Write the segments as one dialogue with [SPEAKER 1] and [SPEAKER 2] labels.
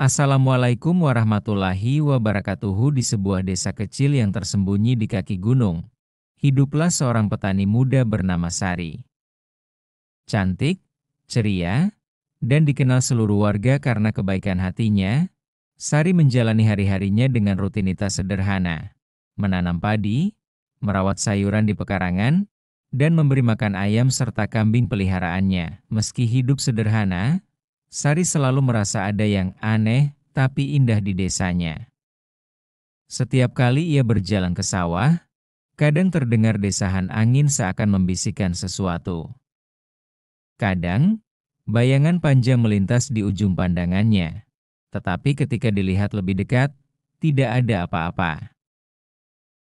[SPEAKER 1] Assalamualaikum warahmatullahi wabarakatuh. Di sebuah desa kecil yang tersembunyi di kaki gunung, hiduplah seorang petani muda bernama Sari. Cantik, ceria, dan dikenal seluruh warga karena kebaikan hatinya, Sari menjalani hari-harinya dengan rutinitas sederhana. Menanam padi, merawat sayuran di pekarangan, dan memberi makan ayam serta kambing peliharaannya. Meski hidup sederhana, Sari selalu merasa ada yang aneh tapi indah di desanya. Setiap kali ia berjalan ke sawah, kadang terdengar desahan angin seakan membisikkan sesuatu. Kadang, bayangan panjang melintas di ujung pandangannya. Tetapi ketika dilihat lebih dekat, tidak ada apa-apa.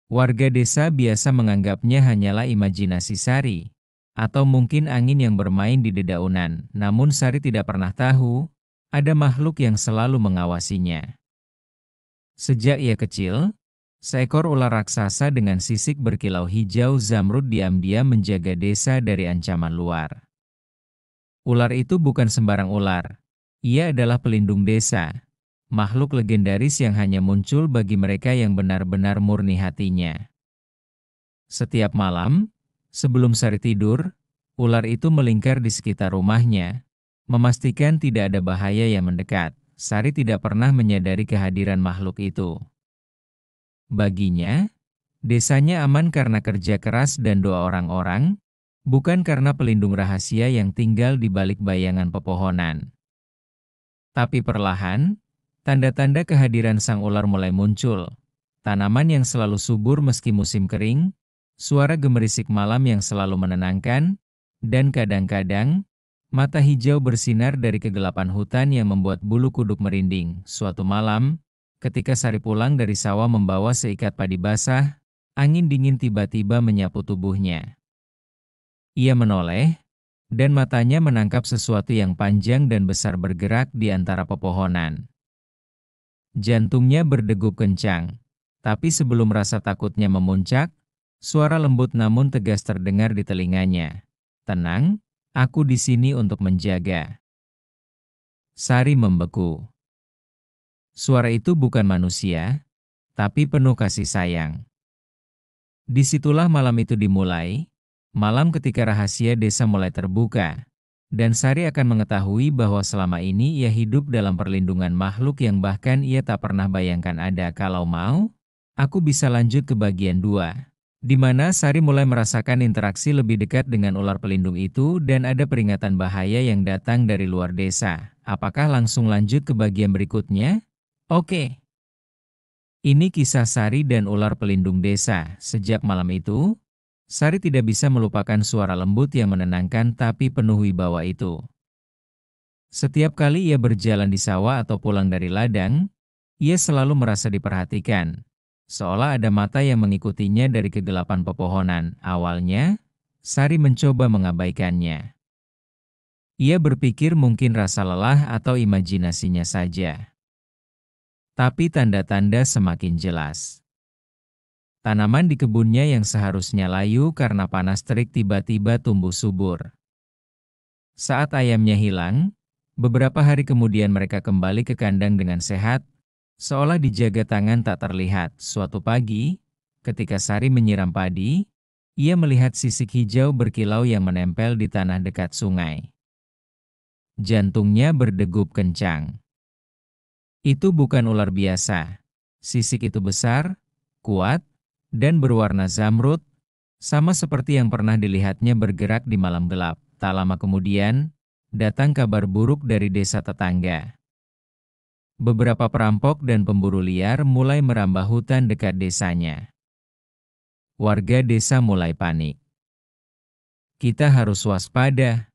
[SPEAKER 1] Warga desa biasa menganggapnya hanyalah imajinasi Sari, atau mungkin angin yang bermain di dedaunan. Namun Sari tidak pernah tahu, ada makhluk yang selalu mengawasinya. Sejak ia kecil, seekor ular raksasa dengan sisik berkilau hijau zamrud diam-diam menjaga desa dari ancaman luar. Ular itu bukan sembarang ular. Ia adalah pelindung desa, makhluk legendaris yang hanya muncul bagi mereka yang benar-benar murni hatinya. Setiap malam, sebelum Sari tidur, ular itu melingkar di sekitar rumahnya, memastikan tidak ada bahaya yang mendekat. Sari tidak pernah menyadari kehadiran makhluk itu. Baginya, desanya aman karena kerja keras dan doa orang-orang, bukan karena pelindung rahasia yang tinggal di balik bayangan pepohonan. Tapi perlahan, tanda-tanda kehadiran sang ular mulai muncul. Tanaman yang selalu subur meski musim kering, suara gemerisik malam yang selalu menenangkan, dan kadang-kadang, mata hijau bersinar dari kegelapan hutan yang membuat bulu kuduk merinding. Suatu malam, ketika Sari pulang dari sawah membawa seikat padi basah, angin dingin tiba-tiba menyapu tubuhnya. Ia menoleh, dan matanya menangkap sesuatu yang panjang dan besar bergerak di antara pepohonan. Jantungnya berdegup kencang, tapi sebelum rasa takutnya memuncak, suara lembut namun tegas terdengar di telinganya. "Tenang, aku di sini untuk menjaga." Sari membeku. Suara itu bukan manusia, tapi penuh kasih sayang. Disitulah malam itu dimulai. Malam ketika rahasia desa mulai terbuka, dan Sari akan mengetahui bahwa selama ini ia hidup dalam perlindungan makhluk yang bahkan ia tak pernah bayangkan ada. Kalau mau, aku bisa lanjut ke bagian 2, di mana Sari mulai merasakan interaksi lebih dekat dengan ular pelindung itu dan ada peringatan bahaya yang datang dari luar desa. Apakah langsung lanjut ke bagian berikutnya? Oke. Ini kisah Sari dan ular pelindung desa. Sejak malam itu, Sari tidak bisa melupakan suara lembut yang menenangkan tapi penuh wibawa itu. Setiap kali ia berjalan di sawah atau pulang dari ladang, ia selalu merasa diperhatikan. Seolah ada mata yang mengikutinya dari kegelapan pepohonan. Awalnya, Sari mencoba mengabaikannya. Ia berpikir mungkin rasa lelah atau imajinasinya saja. Tapi tanda-tanda semakin jelas. Tanaman di kebunnya yang seharusnya layu karena panas terik tiba-tiba tumbuh subur. Saat ayamnya hilang, beberapa hari kemudian mereka kembali ke kandang dengan sehat, seolah dijaga tangan tak terlihat. Suatu pagi, ketika Sari menyiram padi, ia melihat sisik hijau berkilau yang menempel di tanah dekat sungai. Jantungnya berdegup kencang. Itu bukan ular biasa. Sisik itu besar, kuat, dan berwarna zamrud, sama seperti yang pernah dilihatnya bergerak di malam gelap. Tak lama kemudian, datang kabar buruk dari desa tetangga. Beberapa perampok dan pemburu liar mulai merambah hutan dekat desanya. Warga desa mulai panik. "Kita harus waspada.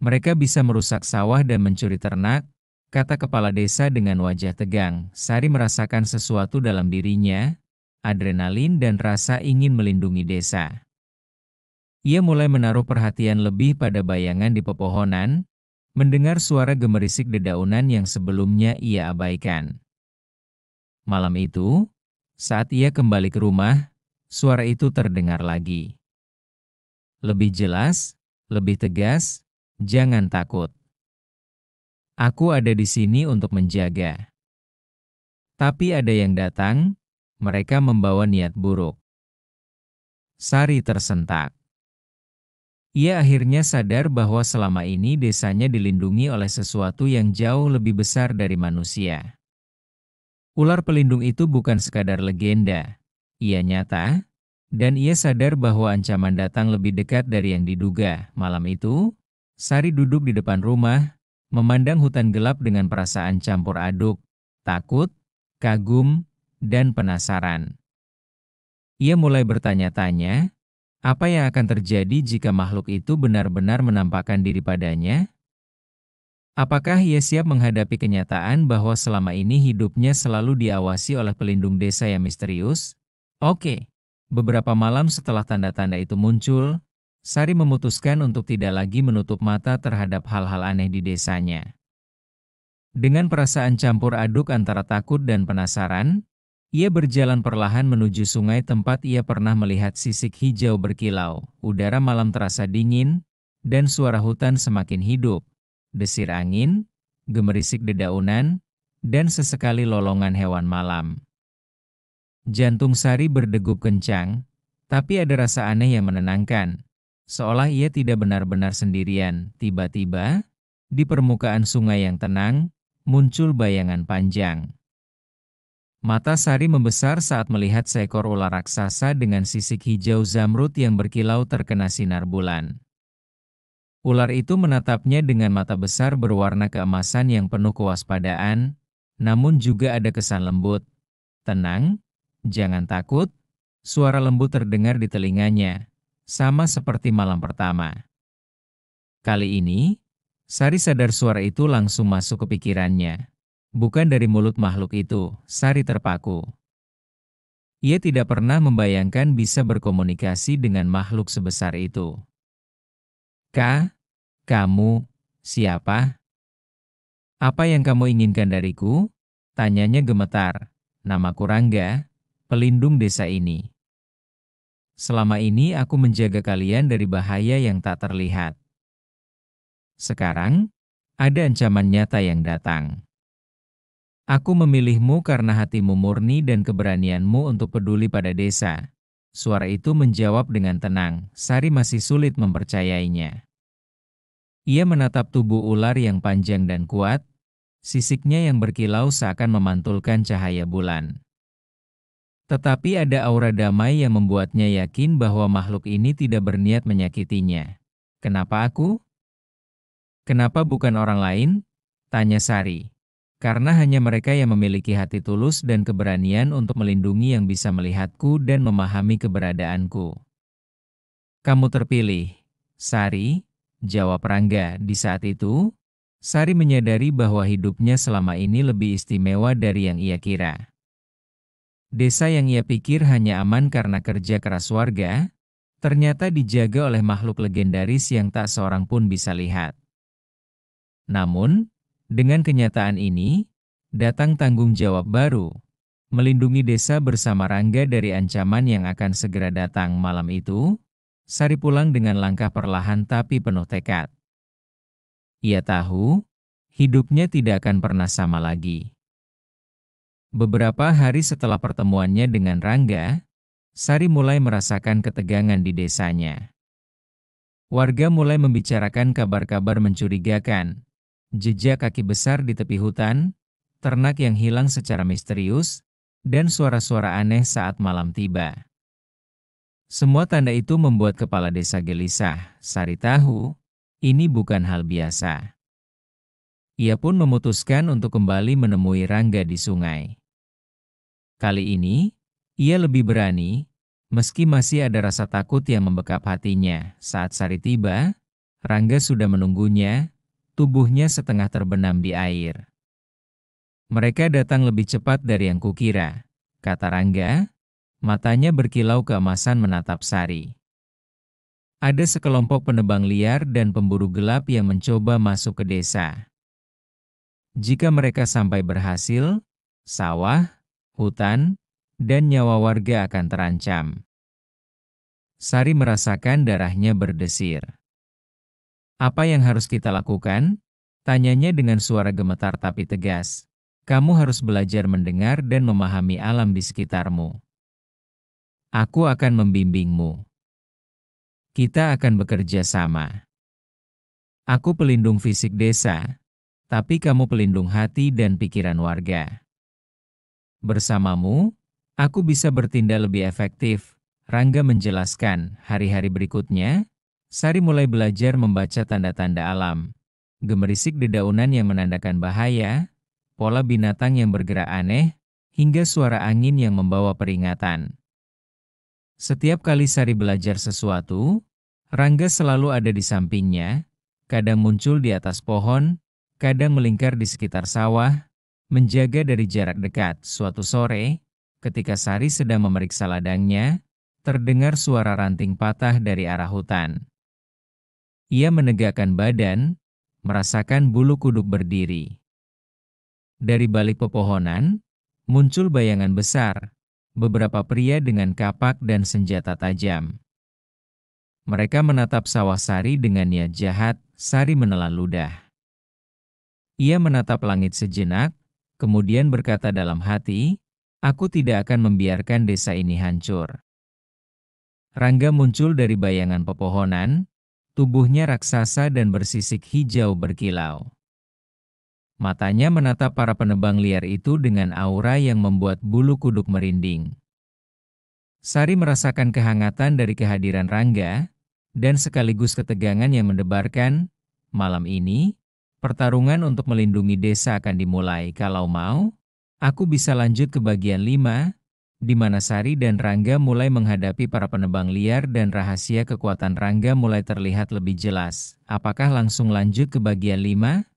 [SPEAKER 1] Mereka bisa merusak sawah dan mencuri ternak," kata kepala desa dengan wajah tegang. Sari merasakan sesuatu dalam dirinya, adrenalin dan rasa ingin melindungi desa. Ia mulai menaruh perhatian lebih pada bayangan di pepohonan, mendengar suara gemerisik dedaunan yang sebelumnya ia abaikan. Malam itu, saat ia kembali ke rumah, suara itu terdengar lagi. Lebih jelas, lebih tegas, "Jangan takut. Aku ada di sini untuk menjaga. Tapi ada yang datang, mereka membawa niat buruk. Sari tersentak. Ia akhirnya sadar bahwa selama ini desanya dilindungi oleh sesuatu yang jauh lebih besar dari manusia. Ular pelindung itu bukan sekadar legenda. Ia nyata, dan ia sadar bahwa ancaman datang lebih dekat dari yang diduga. Malam itu, Sari duduk di depan rumah, memandang hutan gelap dengan perasaan campur aduk, takut, kagum, dan penasaran. Ia mulai bertanya-tanya, apa yang akan terjadi jika makhluk itu benar-benar menampakkan diri padanya? Apakah ia siap menghadapi kenyataan bahwa selama ini hidupnya selalu diawasi oleh pelindung desa yang misterius? Oke, beberapa malam setelah tanda-tanda itu muncul, Sari memutuskan untuk tidak lagi menutup mata terhadap hal-hal aneh di desanya. Dengan perasaan campur aduk antara takut dan penasaran, ia berjalan perlahan menuju sungai tempat ia pernah melihat sisik hijau berkilau. Udara malam terasa dingin, dan suara hutan semakin hidup. Desir angin, gemerisik dedaunan, dan sesekali lolongan hewan malam. Jantung Sari berdegup kencang, tapi ada rasa aneh yang menenangkan. Seolah ia tidak benar-benar sendirian. Tiba-tiba, di permukaan sungai yang tenang, muncul bayangan panjang. Mata Sari membesar saat melihat seekor ular raksasa dengan sisik hijau zamrud yang berkilau terkena sinar bulan. Ular itu menatapnya dengan mata besar berwarna keemasan yang penuh kewaspadaan, namun juga ada kesan lembut. Tenang, jangan takut, suara lembut terdengar di telinganya, sama seperti malam pertama. Kali ini, Sari sadar suara itu langsung masuk ke pikirannya. Bukan dari mulut makhluk itu, Sari terpaku. Ia tidak pernah membayangkan bisa berkomunikasi dengan makhluk sebesar itu. Kamu, siapa? Apa yang kamu inginkan dariku? Tanyanya gemetar. Namaku Rangga, pelindung desa ini. Selama ini aku menjaga kalian dari bahaya yang tak terlihat. Sekarang, ada ancaman nyata yang datang. Aku memilihmu karena hatimu murni dan keberanianmu untuk peduli pada desa. Suara itu menjawab dengan tenang. Sari masih sulit mempercayainya. Ia menatap tubuh ular yang panjang dan kuat, sisiknya yang berkilau seakan memantulkan cahaya bulan. Tetapi ada aura damai yang membuatnya yakin bahwa makhluk ini tidak berniat menyakitinya. Kenapa aku? Kenapa bukan orang lain? Tanya Sari. Karena hanya mereka yang memiliki hati tulus dan keberanian untuk melindungi yang bisa melihatku dan memahami keberadaanku. Kamu terpilih, Sari, jawab Rangga. Di saat itu, Sari menyadari bahwa hidupnya selama ini lebih istimewa dari yang ia kira. Desa yang ia pikir hanya aman karena kerja keras warga, ternyata dijaga oleh makhluk legendaris yang tak seorang pun bisa lihat. Namun, dengan kenyataan ini, datang tanggung jawab baru. Melindungi desa bersama Rangga dari ancaman yang akan segera datang. Malam itu, Sari pulang dengan langkah perlahan tapi penuh tekad. Ia tahu, hidupnya tidak akan pernah sama lagi. Beberapa hari setelah pertemuannya dengan Rangga, Sari mulai merasakan ketegangan di desanya. Warga mulai membicarakan kabar-kabar mencurigakan. Jejak kaki besar di tepi hutan, ternak yang hilang secara misterius, dan suara-suara aneh saat malam tiba. Semua tanda itu membuat kepala desa gelisah. Sari tahu, ini bukan hal biasa. Ia pun memutuskan untuk kembali menemui Rangga di sungai. Kali ini, ia lebih berani, meski masih ada rasa takut yang membekap hatinya. Saat Sari tiba, Rangga sudah menunggunya, tubuhnya setengah terbenam di air. Mereka datang lebih cepat dari yang kukira, kata Rangga, matanya berkilau keemasan menatap Sari. Ada sekelompok penebang liar dan pemburu gelap yang mencoba masuk ke desa. Jika mereka sampai berhasil, sawah, hutan, dan nyawa warga akan terancam. Sari merasakan darahnya berdesir. Apa yang harus kita lakukan? Tanyanya dengan suara gemetar tapi tegas. Kamu harus belajar mendengar dan memahami alam di sekitarmu. Aku akan membimbingmu. Kita akan bekerja sama. Aku pelindung fisik desa, tapi kamu pelindung hati dan pikiran warga. Bersamamu, aku bisa bertindak lebih efektif. Rangga menjelaskan, hari-hari berikutnya, Sari mulai belajar membaca tanda-tanda alam. Gemerisik dedaunan yang menandakan bahaya, pola binatang yang bergerak aneh, hingga suara angin yang membawa peringatan. Setiap kali Sari belajar sesuatu, Rangga selalu ada di sampingnya, kadang muncul di atas pohon, kadang melingkar di sekitar sawah, menjaga dari jarak dekat. Suatu sore, ketika Sari sedang memeriksa ladangnya, terdengar suara ranting patah dari arah hutan. Ia menegakkan badan, merasakan bulu kuduk berdiri. Dari balik pepohonan, muncul bayangan besar, beberapa pria dengan kapak dan senjata tajam. Mereka menatap sawah Sari dengan niat jahat. Sari menelan ludah. Ia menatap langit sejenak, kemudian berkata dalam hati, aku tidak akan membiarkan desa ini hancur. Rangga muncul dari bayangan pepohonan, tubuhnya raksasa dan bersisik hijau berkilau. Matanya menatap para penebang liar itu dengan aura yang membuat bulu kuduk merinding. Sari merasakan kehangatan dari kehadiran Rangga, dan sekaligus ketegangan yang mendebarkan. Malam ini, pertarungan untuk melindungi desa akan dimulai. Kalau mau, aku bisa lanjut ke bagian 5, di mana Sari dan Rangga mulai menghadapi para penebang liar dan rahasia kekuatan Rangga mulai terlihat lebih jelas. Apakah langsung lanjut ke bagian 5?